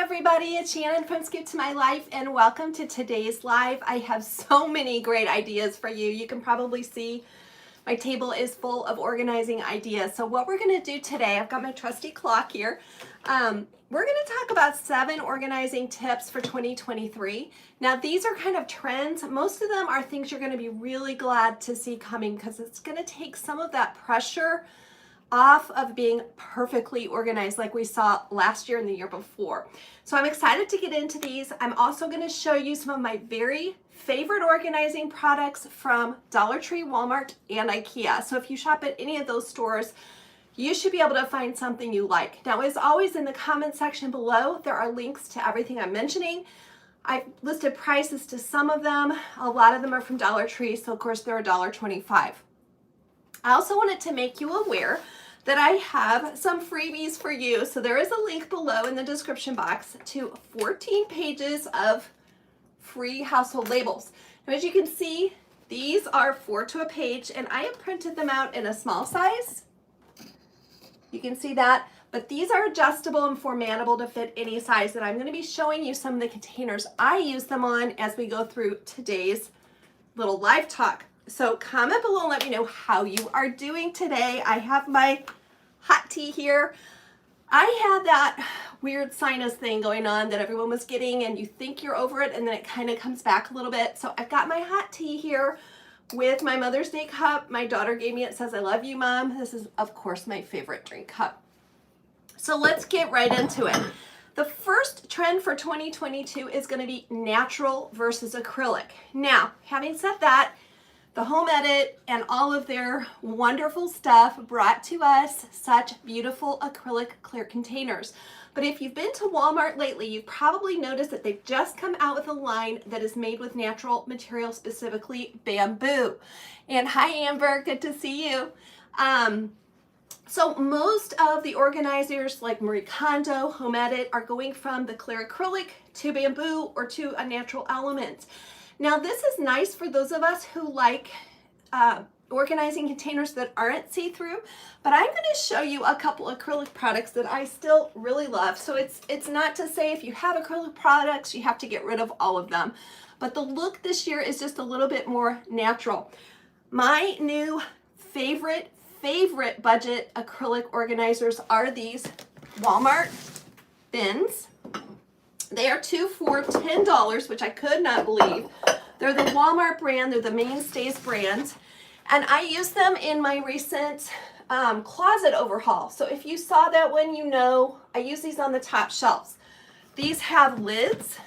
everybody, it's Shannon from Scoop to My Life and welcome to today's live. I have so many great ideas for you. You can probably see my table is full of organizing ideas. So what we're going to do today, I've got my trusty clock here. We're going to talk about 7 organizing tips for 2023. Now these are kind of trends. Most of them are things you're going to be really glad to see coming because it's going to take some of that pressure off of being perfectly organized like we saw last year and the year before. So I'm excited to get into these. I'm also going to show you some of my very favorite organizing products from Dollar Tree, Walmart, and IKEA. So if you shop at any of those stores, you should be able to find something you like. Now, as always, in the comment section below, there are links to everything I'm mentioning. I've listed prices to some of them. A lot of them are from Dollar Tree, so of course they're $1.25. I also wanted to make you aware that I have some freebies for you. So there is a link below in the description box to 14 pages of free household labels. Now, as you can see, these are 4 to a page, and I have printed them out in a small size. You can see that, but these are adjustable and formatable to fit any size, and I'm going to be showing you some of the containers I use them on as we go through today's little live talk. So comment below and let me know how you are doing today. I have my hot tea here. I had that weird sinus thing going on that everyone was getting, and you think you're over it and then it kind of comes back a little bit. So I've got my hot tea here with my Mother's Day cup. My daughter gave me it. It says, "I love you, Mom." This is, of course, my favorite drink cup. So let's get right into it. The first trend for 2022 is going to be natural versus acrylic. Now, having said that, the Home Edit and all of their wonderful stuff brought to us such beautiful acrylic clear containers. But if you've been to Walmart lately, you've probably noticed that they've just come out with a line that is made with natural materials, specifically bamboo. And hi, Amber, good to see you. So most of the organizers like Marie Kondo, Home Edit are going from the clear acrylic to bamboo or to a natural element. Now this is nice for those of us who like organizing containers that aren't see-through, but I'm going to show you a couple acrylic products that I still really love. So it's not to say if you have acrylic products you have to get rid of all of them, but the look this year is just a little bit more natural. My new favorite budget acrylic organizers are these Walmart bins. They are 2 for $10, which I could not believe. They're the Walmart brand. They're the Mainstays brand. And I used them in my recent closet overhaul. So if you saw that one, you know I use these on the top shelves. These have lids.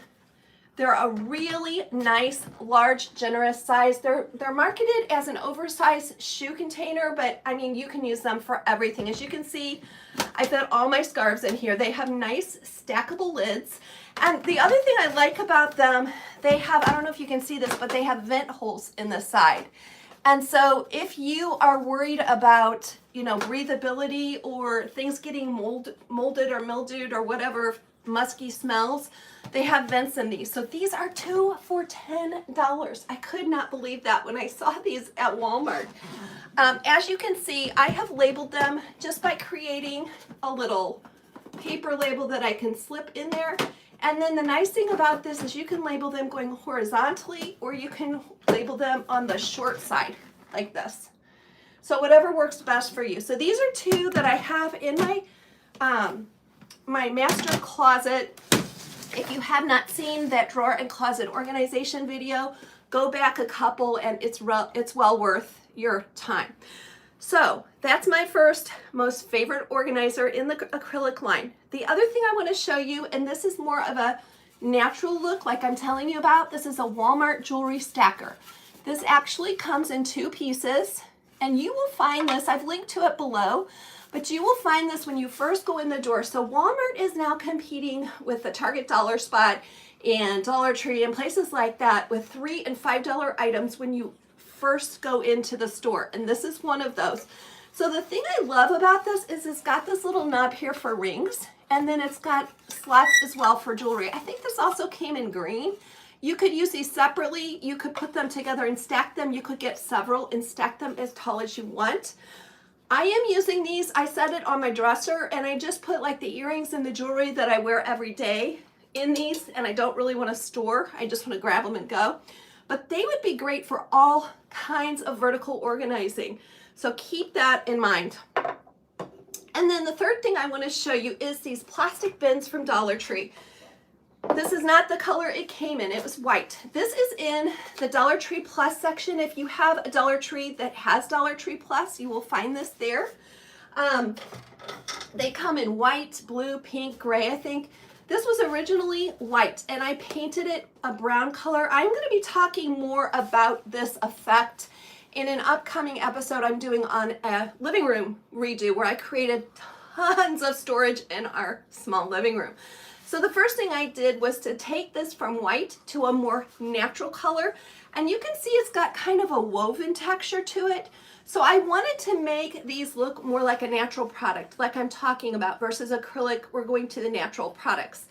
They're a really nice, large, generous size. They're marketed as an oversized shoe container, but I mean, you can use them for everything. As you can see, I put all my scarves in here. They have nice stackable lids. And the other thing I like about them, they have, I don't know if you can see this, but they have vent holes in the side. And so if you are worried about, you know, breathability or things getting molded or mildewed or whatever musky smells, they have vents in these. So these are 2 for $10. I could not believe that when I saw these at Walmart. As you can see, I have labeled them just by creating a little paper label that I can slip in there. And then the nice thing about this is you can label them going horizontally, or you can label them on the short side like this. So whatever works best for you. So these are 2 that I have in my my master closet. If you have not seen that drawer and closet organization video, go back a couple and it's well worth your time. So that's my first most favorite organizer in the acrylic line. The other thing I want to show you, and this is more of a natural look like I'm telling you about, this is a Walmart jewelry stacker. This actually comes in 2 pieces, and you will find this, I've linked to it below, but you will find this when you first go in the door. So Walmart is now competing with the Target Dollar Spot and Dollar Tree and places like that with $3 and $5 items when you first go into the store, and this is one of those. So the thing I love about this is it's got this little knob here for rings, and then it's got slots as well for jewelry. I think this also came in green. You could use these separately. You could put them together and stack them. You could get several and stack them as tall as you want. I am using these. I set it on my dresser, and I just put like the earrings and the jewelry that I wear every day in these, and I don't really want to store. I just want to grab them and go. But they would be great for all kinds of vertical organizing. So keep that in mind. And then the third thing I want to show you is these plastic bins from Dollar Tree. This is not the color it came in. It was white. This is in the Dollar Tree Plus section. If you have a Dollar Tree that has Dollar Tree Plus, you will find this there. They come in white, blue, pink, gray, I think. This was originally white, and I painted it a brown color. I'm going to be talking more about this effect in an upcoming episode I'm doing on a living room redo where I created tons of storage in our small living room. So the first thing I did was to take this from white to a more natural color, and you can see it's got kind of a woven texture to it. So I wanted to make these look more like a natural product, like I'm talking about, versus acrylic. We're going to the natural products.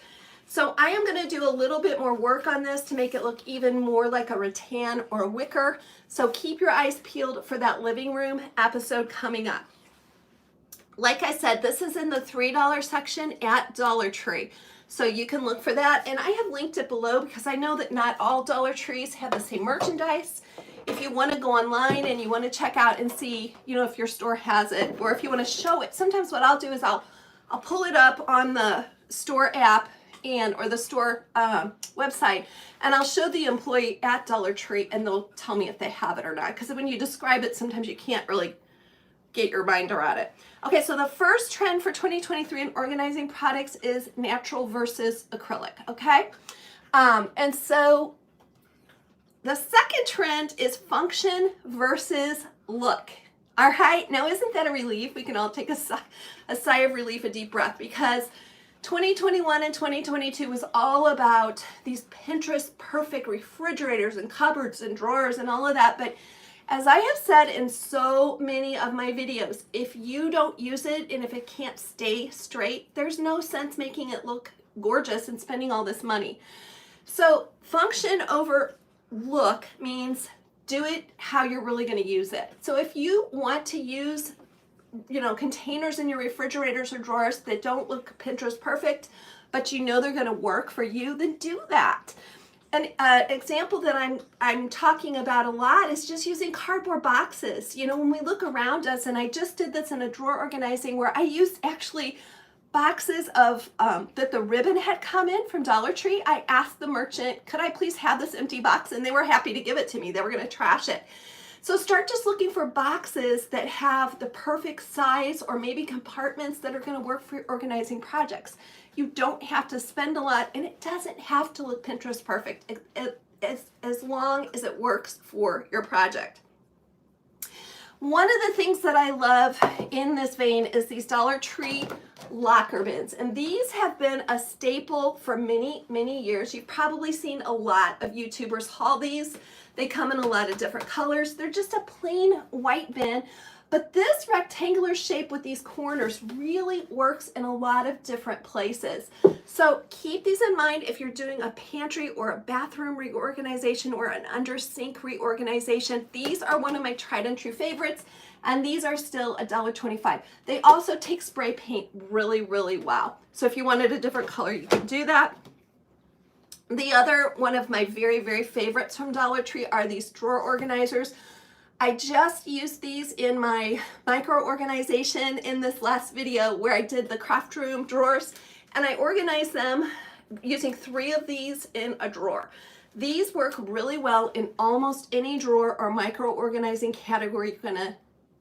So I am going to do a little bit more work on this to make it look even more like a rattan or a wicker. So keep your eyes peeled for that living room episode coming up. Like I said, this is in the $3 section at Dollar Tree. So you can look for that, and I have linked it below because I know that not all Dollar Trees have the same merchandise. If you want to go online and you want to check out and see, if your store has it, or if you want to show it, sometimes what I'll do is I'll pull it up on the store app or the store website, and I'll show the employee at Dollar Tree, and they'll tell me if they have it or not. Because when you describe it, sometimes you can't really get your mind around it. Okay, so the first trend for 2023 in organizing products is natural versus acrylic, okay? And so the second trend is function versus look. All right, now isn't that a relief? We can all take a sigh of relief, a deep breath, because 2021 and 2022 was all about these Pinterest perfect refrigerators and cupboards and drawers and all of that, but as I have said in so many of my videos, if you don't use it and if it can't stay straight, there's no sense making it look gorgeous and spending all this money. So function over look means do it how you're really going to use it. So if you want to use, containers in your refrigerators or drawers that don't look Pinterest perfect, but they're going to work for you, then do that. An example that I'm talking about a lot is just using cardboard boxes. When we look around us, and I just did this in a drawer organizing where I used actually boxes of that the ribbon had come in from Dollar Tree. I asked the merchant, could I please have this empty box? And they were happy to give it to me. They were going to trash it. So start just looking for boxes that have the perfect size, or maybe compartments that are going to work for organizing projects. You don't have to spend a lot, and it doesn't have to look Pinterest perfect as long as it works for your project. One of the things that I love in this vein is these Dollar Tree locker bins, and these have been a staple for many, many years. You've probably seen a lot of YouTubers haul these. They come in a lot of different colors. They're just a plain white bin, but this rectangular shape with these corners really works in a lot of different places. So keep these in mind if you're doing a pantry or a bathroom reorganization or an under sink reorganization. These are one of my tried and true favorites, and these are still $1.25. They also take spray paint really, really well. So if you wanted a different color, you can do that. The other one of my very, very favorites from Dollar Tree are these drawer organizers. I just used these in my micro organization in this last video where I did the craft room drawers, and I organized them using 3 of these in a drawer. These work really well in almost any drawer or micro organizing category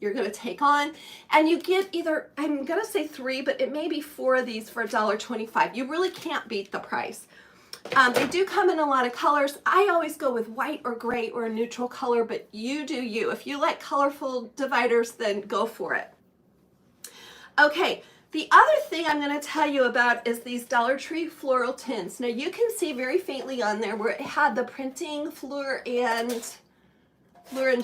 you're gonna take on, and you get either, I'm gonna say 3, but it may be 4 of these for $1.25. You really can't beat the price. They do come in a lot of colors. I always go with white or gray or a neutral color, but you do you. If you like colorful dividers, then go for it. Okay, the other thing I'm going to tell you about is these Dollar Tree floral tins. Now you can see very faintly on there where it had the printing Fleur and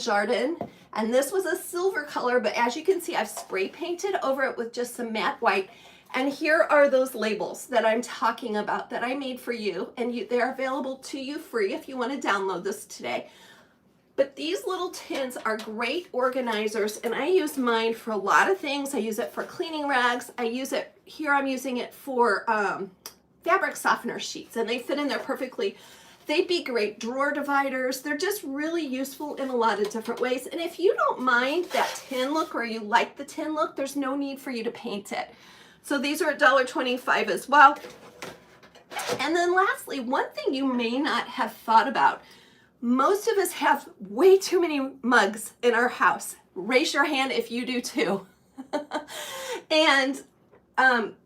Jardin, and this was a silver color, but as you can see, I've spray painted over it with just some matte white. And here are those labels that I'm talking about that I made for you, and they're available to you free if you want to download this today. But these little tins are great organizers, and I use mine for a lot of things. I use it for cleaning rags. I use it, here I'm using it for fabric softener sheets, and they fit in there perfectly. They'd be great drawer dividers. They're just really useful in a lot of different ways. And if you don't mind that tin look, or you like the tin look, there's no need for you to paint it. So these are $1.25 as well. And then lastly, one thing you may not have thought about, most of us have way too many mugs in our house. Raise your hand if you do too. And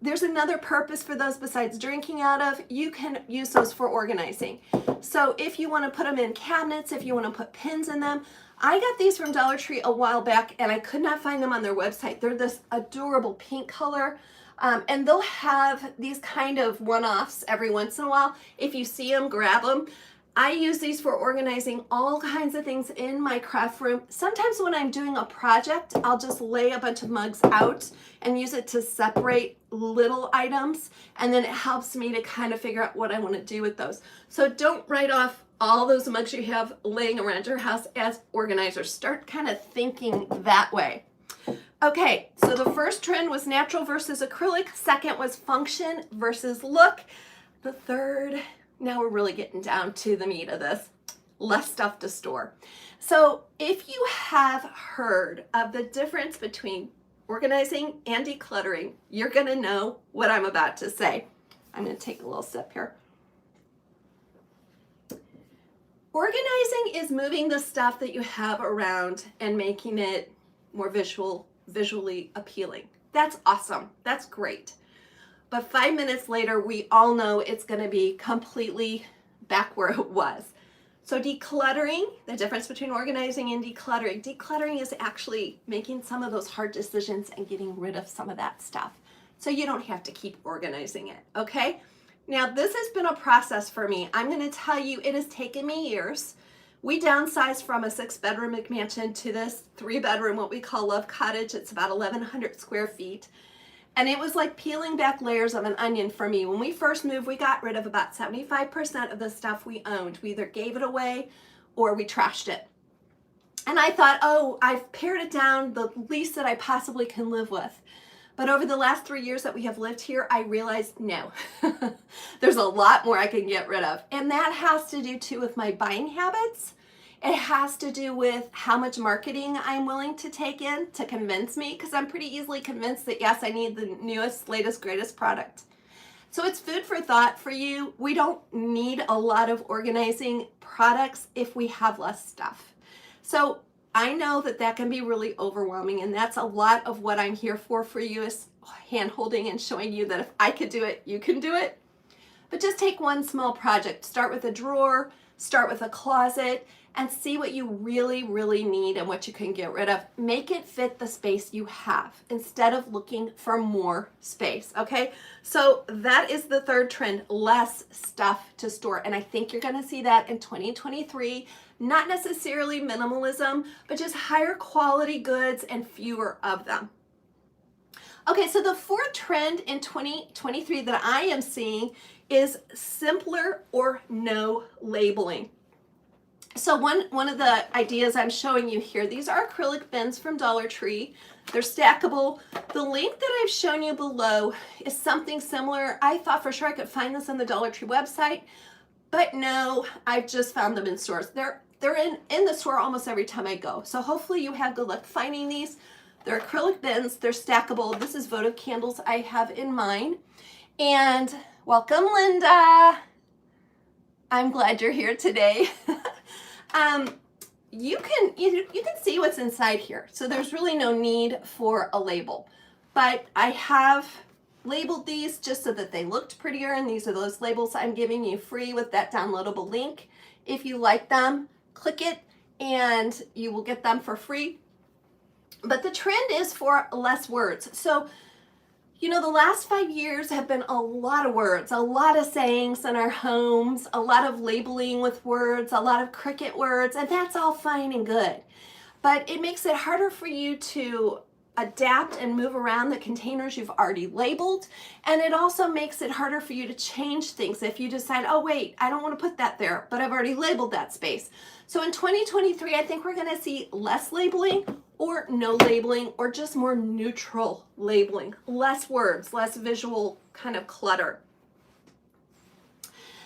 there's another purpose for those besides drinking out of. You can use those for organizing. So if you want to put them in cabinets, if you want to put pins in them. I got these from Dollar Tree a while back, and I could not find them on their website. They're this adorable pink color. And they'll have these kind of one-offs every once in a while. If you see them, grab them. I use these for organizing all kinds of things in my craft room. Sometimes when I'm doing a project, I'll just lay a bunch of mugs out and use it to separate little items, and then it helps me to kind of figure out what I want to do with those. So don't write off all those mugs you have laying around your house as organizers. Start kind of thinking that way. Okay, so the first trend was natural versus acrylic. Second was function versus look. The third, now we're really getting down to the meat of this, less stuff to store. So if you have heard of the difference between organizing and decluttering, you're gonna know what I'm about to say. I'm gonna take a little sip here. Organizing is moving the stuff that you have around and making it more visually appealing. That's awesome, that's great. But 5 minutes later, we all know it's gonna be completely back where it was. So decluttering, the difference between organizing and decluttering. Decluttering is actually making some of those hard decisions and getting rid of some of that stuff, so you don't have to keep organizing it, okay? Now, this has been a process for me. I'm gonna tell you, it has taken me years. We downsized from a 6-bedroom McMansion to this 3-bedroom, what we call Love Cottage. It's about 1,100 square feet. And it was like peeling back layers of an onion for me. When we first moved, we got rid of about 75% of the stuff we owned. We either gave it away or we trashed it. And I thought, oh, I've pared it down the least that I possibly can live with. But over the last 3 years that we have lived here, I realized no, there's a lot more I can get rid of. And that has to do too with my buying habits. It has to do with how much marketing I'm willing to take in to convince me, because I'm pretty easily convinced that yes, I need the newest, latest, greatest product. So it's food for thought for you. We don't need a lot of organizing products if we have less stuff. So I know that that can be really overwhelming, and that's a lot of what I'm here for you, is hand holding and showing you that if I could do it, you can do it. But just take one small project. Start with a drawer, start with a closet, and see what you really, really need and what you can get rid of. Make it fit the space you have instead of looking for more space, okay? So that is the third trend, less stuff to store. And I think you're gonna see that in 2023, not necessarily minimalism, but just higher quality goods and fewer of them. Okay, so the fourth trend in 2023 that I am seeing is simpler or no labeling. So one of the ideas I'm showing you here, these are acrylic bins from Dollar Tree. They're stackable. The link that I've shown you below is something similar. I thought for sure I could find this on the Dollar Tree website, but no, I've just found them in stores. They're in the store almost every time I go. So hopefully you have good luck finding these. They're acrylic bins, they're stackable. This is votive candles I have in mine. And welcome, Linda. I'm glad you're here today. You can see what's inside here. So there's really no need for a label, but I have labeled these just so that they looked prettier, and these are those labels I'm giving you free with that downloadable link. If you like them, click it and you will get them for free. But the trend is for less words. So, you know, the last 5 years have been a lot of words, a lot of sayings in our homes, a lot of labeling with words, a lot of cricket words, and that's all fine and good. But it makes it harder for you to adapt and move around the containers you've already labeled. And it also makes it harder for you to change things if you decide, oh wait, I don't want to put that there, but I've already labeled that space. So in 2023, I think we're going to see less labeling or no labeling, or just more neutral labeling, less words, less visual kind of clutter.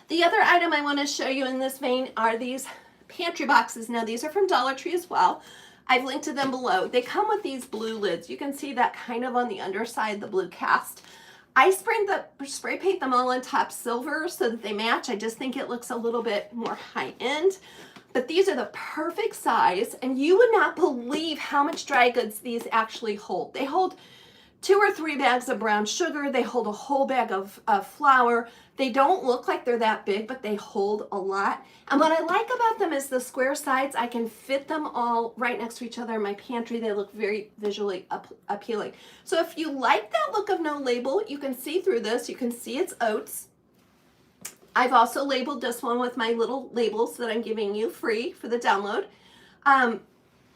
The other item I want to show you in this vein are these pantry boxes. Now these are from Dollar Tree as well. I've linked to them below. They come with these blue lids. You can see that kind of on the underside, the blue cast. I spray paint them all on top silver so that they match. I just think it looks a little bit more high end. But these are the perfect size, and you would not believe how much dry goods these actually hold. They hold 2 or 3 bags of brown sugar. They hold a whole bag of flour. They don't look like they're that big, but they hold a lot. And what I like about them is the square sides. I can fit them all right next to each other in my pantry. They look very visually appealing. So if you like that look of no label, you can see through this. You can see it's oats. I've also labeled this one with my little labels that I'm giving you free for the download.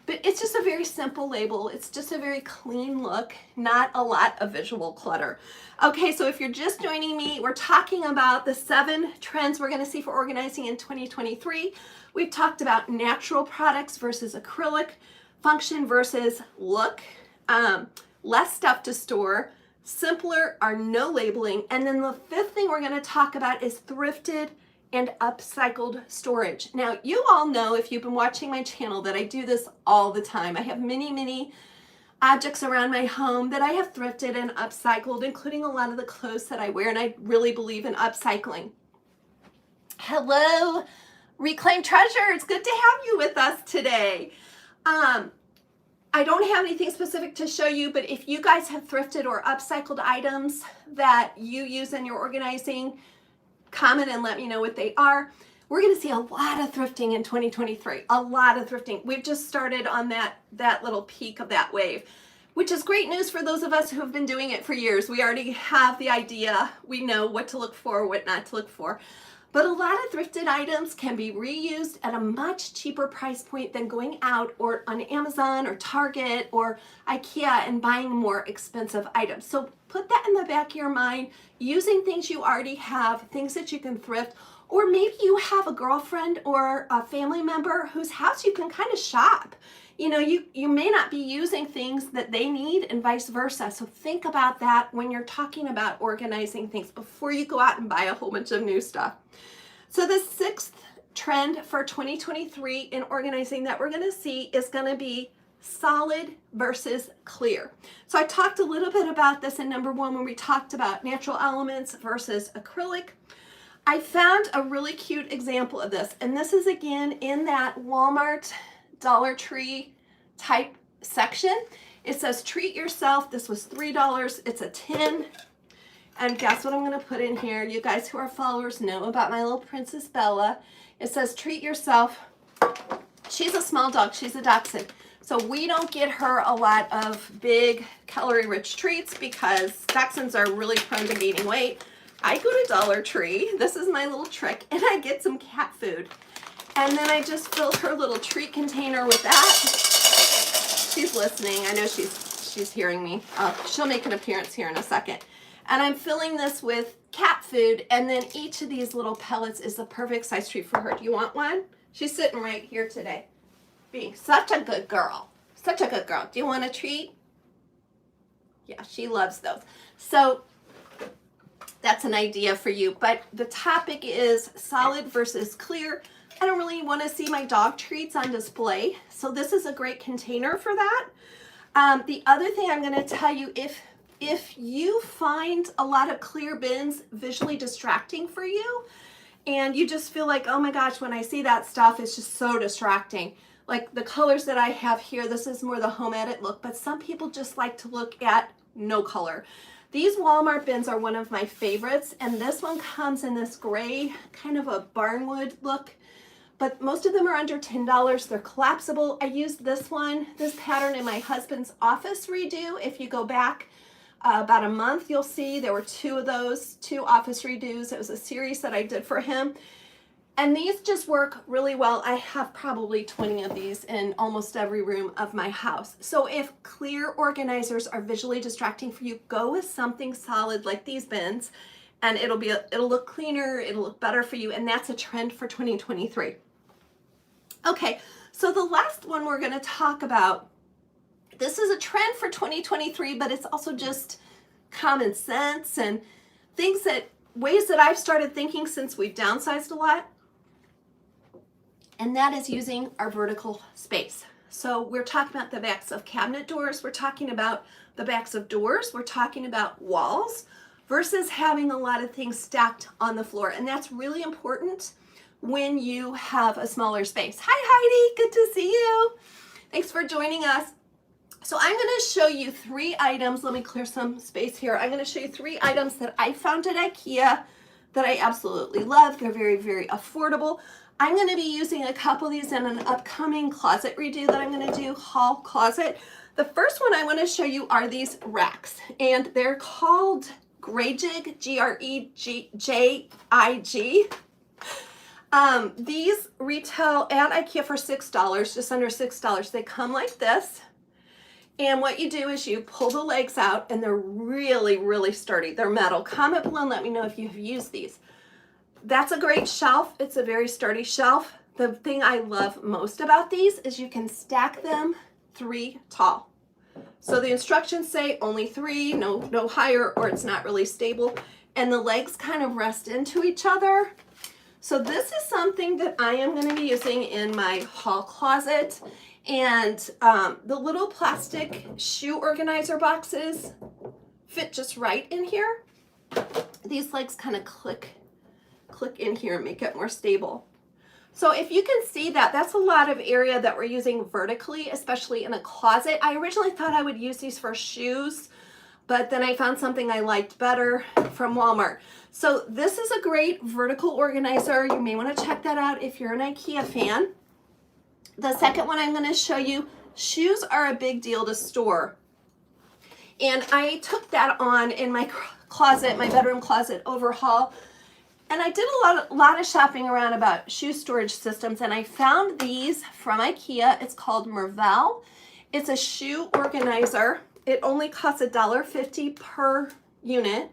But it's just a very simple label. It's just a very clean look, not a lot of visual clutter. Okay, so if you're just joining me, we're talking about the 7 trends we're gonna see for organizing in 2023. We've talked about natural products versus acrylic, function versus look, less stuff to store, simpler or no labeling, and then the 5th thing we're gonna talk about is thrifted and upcycled storage. Now, you all know, if you've been watching my channel, that I do this all the time. I have many objects around my home that I have thrifted and upcycled, including a lot of the clothes that I wear, and I really believe in upcycling. Hello, Reclaimed Treasure. It's good to have you with us today. I don't have anything specific to show you, but if you guys have thrifted or upcycled items that you use in your organizing, comment and let me know what they are. We're going to see a lot of thrifting in 2023, a lot of thrifting. We've just started on that little peak of that wave, which is great news for those of us who have been doing it for years. We already have the idea. We know what to look for, what not to look for. But a lot of thrifted items can be reused at a much cheaper price point than going out or on Amazon or Target or IKEA and buying more expensive items. So put that in the back of your mind, using things you already have, things that you can thrift, or maybe you have a girlfriend or a family member whose house you can kind of shop. You know, you may not be using things that they need and vice versa. So think about that when you're talking about organizing things before you go out and buy a whole bunch of new stuff. So the 6th trend for 2023 in organizing that we're going to see is going to be solid versus clear. So I talked a little bit about this in number 1 when we talked about natural elements versus acrylic. I found a really cute example of this, and this is again in that Walmart Dollar Tree type section. It says treat yourself. This was $3. It's a tin. And guess what I'm going to put in here? You guys who are followers know about my little Princess Bella. It says treat yourself. She's a small dog. She's a dachshund. So we don't get her a lot of big calorie-rich treats because dachshunds are really prone to gaining weight. I go to Dollar Tree. This is my little trick. And I get some cat food. And then I just fill her little treat container with that. She's listening. I know she's hearing me. She'll make an appearance here in a second. And I'm filling this with cat food, and then each of these little pellets is the perfect size treat for her. Do you want one? She's sitting right here today, being such a good girl. Such a good girl. Do you want a treat? Yeah, she loves those. So that's an idea for you. But the topic is solid versus clear. I don't really want to see my dog treats on display, so this is a great container for that. The other thing I'm going to tell you, if you find a lot of clear bins visually distracting for you, and you just feel like, oh my gosh, when I see that stuff, it's just so distracting. Like the colors that I have here, this is more the home edit look, but some people just like to look at no color. These Walmart bins are one of my favorites, and this one comes in this gray, kind of a barnwood look, but most of them are under $10. They're collapsible. I used this pattern in my husband's office redo. If you go back about a month, you'll see there were 2 of those, 2 office redos. It was a series that I did for him. And these just work really well. I have probably 20 of these in almost every room of my house. So if clear organizers are visually distracting for you, go with something solid like these bins, and it'll look cleaner, it'll look better for you, and that's a trend for 2023. Okay, so the last one we're gonna talk about, this is a trend for 2023, but it's also just common sense and ways that I've started thinking since we've downsized a lot. And that is using our vertical space. So we're talking about the backs of cabinet doors, we're talking about the backs of doors, we're talking about walls, versus having a lot of things stacked on the floor. And that's really important when you have a smaller space. Hi Heidi, good to see you. Thanks for joining us. So I'm going to show you 3 items. Let me clear some space here. I'm going to show you 3 items that I found at IKEA that I absolutely love. They're very, very affordable. I'm going to be using a couple of these in an upcoming closet redo that I'm going to do, haul closet. The first one I want to show you are these racks, and they're called Grejig, G-R-E-J-I-G. These retail at IKEA for $6, just under $6. They come like this. And what you do is you pull the legs out, and they're really, really sturdy. They're metal. Comment below and let me know if you have used these. That's a great shelf. It's a very sturdy shelf. The thing I love most about these is you can stack them 3 tall. So the instructions say only 3, no higher, or it's not really stable. And the legs kind of rest into each other. So this is something that I am going to be using in my hall closet. And the little plastic shoe organizer boxes fit just right in here. These legs kind of click in here and make it more stable. So if you can see that, that's a lot of area that we're using vertically, especially in a closet. I originally thought I would use these for shoes, but then I found something I liked better from Walmart. So this is a great vertical organizer. You may want to check that out if you're an IKEA fan. The second one I'm going to show you, shoes are a big deal to store. And I took that on in my closet, my bedroom closet overhaul. And I did a lot of shopping around about shoe storage systems, and I found these from IKEA. It's called Mervel. It's a shoe organizer. It only costs $1.50 per unit.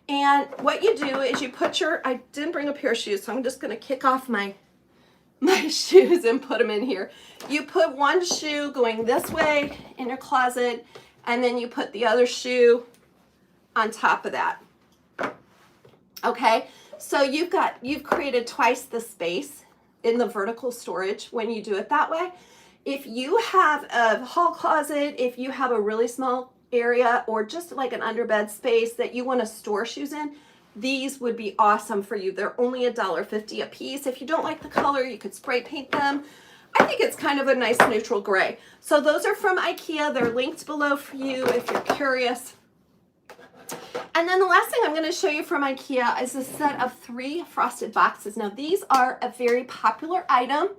And what you do is you put I didn't bring a pair of shoes, so I'm just going to kick off my shoes and put them in here. You put one shoe going this way in your closet, and then you put the other shoe on top of that. Okay, so you've created twice the space in the vertical storage when you do it that way. If you have a hall closet, if you have a really small area, or just like an underbed space that you want to store shoes in, these would be awesome for you. They're only $1.50 a piece. If you don't like the color, you could spray paint them. I think it's kind of a nice neutral gray. So those are from IKEA. They're linked below for you if you're curious. And then the last thing I'm going to show you from IKEA is a set of 3 frosted boxes. Now these are a very popular item.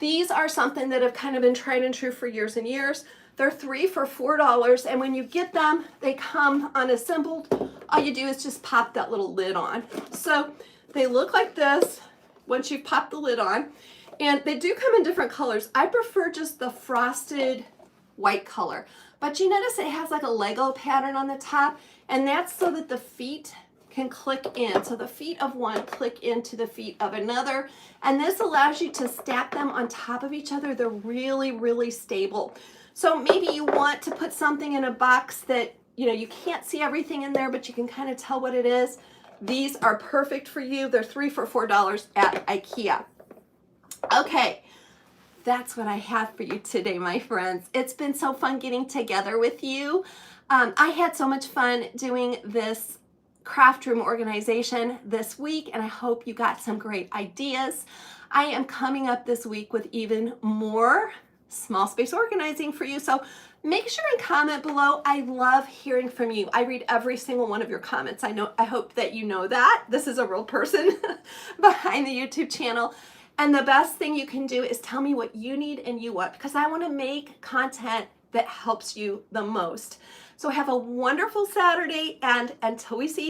These are something that have kind of been tried and true for years and years. They're 3 for $4, and when you get them, they come unassembled. All you do is just pop that little lid on. So they look like this once you pop the lid on, and they do come in different colors. I prefer just the frosted white color, but you notice it has like a Lego pattern on the top, and that's so that the feet can click in. So the feet of one click into the feet of another, and this allows you to stack them on top of each other. They're really, really stable. So maybe you want to put something in a box that, you can't see everything in there, but you can kind of tell what it is. These are perfect for you. They're 3 for $4 at IKEA. Okay, that's what I have for you today, my friends. It's been so fun getting together with you. I had so much fun doing this craft room organization this week, and I hope you got some great ideas. I am coming up this week with even more small space organizing for you. So make sure and comment below. I love hearing from you. I read every single one of your comments. I hope that you know that. This is a real person behind the YouTube channel. And the best thing you can do is tell me what you need and you want, because I want to make content that helps you the most. So have a wonderful Saturday, and until we see